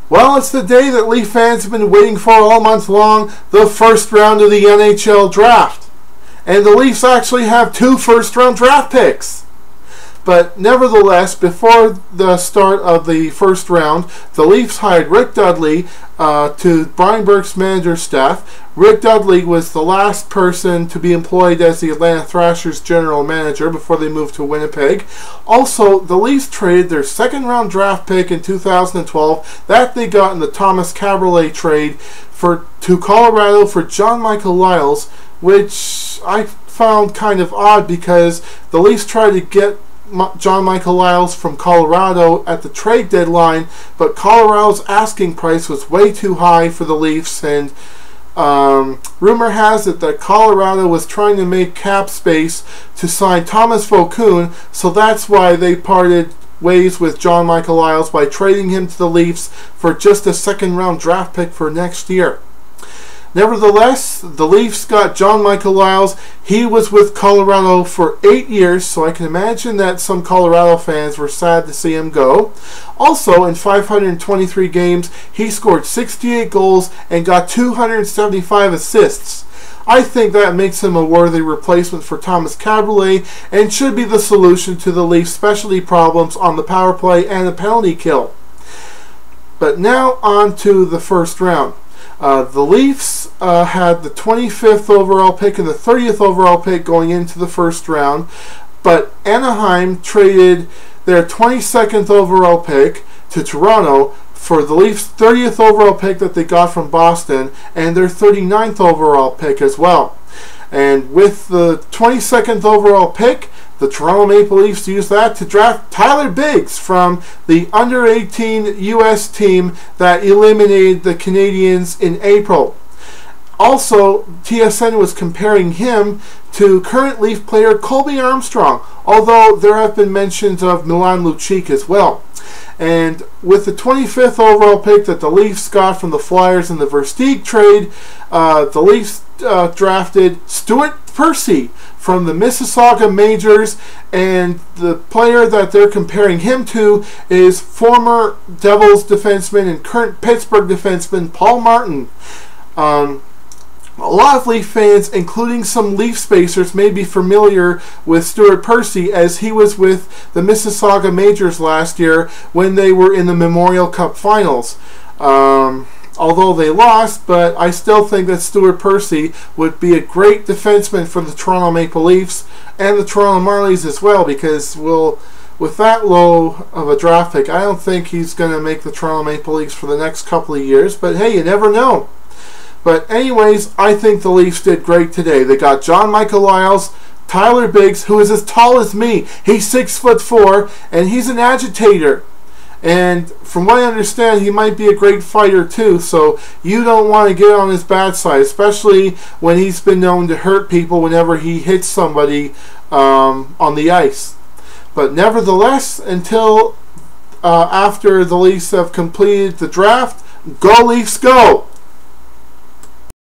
Well, it's the day that Leaf fans have been waiting for all month long, the first round of the NHL draft. And the Leafs actually have 2 first-round draft picks. But nevertheless, before the start of the first round, the Leafs hired Rick Dudley to Brian Burke's manager staff. Rick Dudley was the last person to be employed as the Atlanta Thrashers general manager before they moved to Winnipeg. Also, the Leafs traded their second-round draft pick in 2012 that they got in the Thomas Cabriolet trade to Colorado for John Michael Liles, which I found kind of odd because the Leafs tried to get John Michael Liles from Colorado at the trade deadline, but Colorado's asking price was way too high for the Leafs, and rumor has it that Colorado was trying to make cap space to sign Thomas Vokoun, so that's why they parted ways with John Michael Liles by trading him to the Leafs for just a second-round draft pick for next year. Nevertheless, the Leafs got John Michael Liles. He was with Colorado for 8 years, so I can imagine that some Colorado fans were sad to see him go. Also, in 523 games, he scored 68 goals and got 275 assists. I think that makes him a worthy replacement for Thomas Cabriolet and should be the solution to the Leafs' specialty problems on the power play and the penalty kill. But now on to the first round. The Leafs had the 25th overall pick and the 30th overall pick going into the first round, but Anaheim traded their 22nd overall pick to Toronto for the Leafs' 30th overall pick that they got from Boston and their 39th overall pick as well. And with the 22nd overall pick, the Toronto Maple Leafs used that to draft Tyler Biggs from the under-18 U.S. team that eliminated the Canadiens in April. Also, TSN was comparing him to current Leaf player Colby Armstrong, although there have been mentions of Milan Lucic as well. And with the 25th overall pick that the Leafs got from the Flyers in the Versteeg trade, the Leafs drafted Stuart Percy from the Mississauga Majors, and the player that they're comparing him to is former Devils defenseman and current Pittsburgh defenseman Paul Martin. A lot of Leaf fans, including some Leaf spacers, may be familiar with Stuart Percy as he was with the Mississauga Majors last year when they were in the Memorial Cup Finals. Although they lost, but I still think that Stuart Percy would be a great defenseman for the Toronto Maple Leafs and the Toronto Marlies as well, because with that low of a draft pick, I don't think he's going to make the Toronto Maple Leafs for the next couple of years, but hey, you never know. But anyways, I think the Leafs did great today. They got John Michael Liles, Tyler Biggs, who is as tall as me. He's 6'4", and he's an agitator. And from what I understand, he might be a great fighter too, so you don't want to get on his bad side, especially when he's been known to hurt people whenever he hits somebody on the ice. But nevertheless, until after the Leafs have completed the draft, go Leafs go!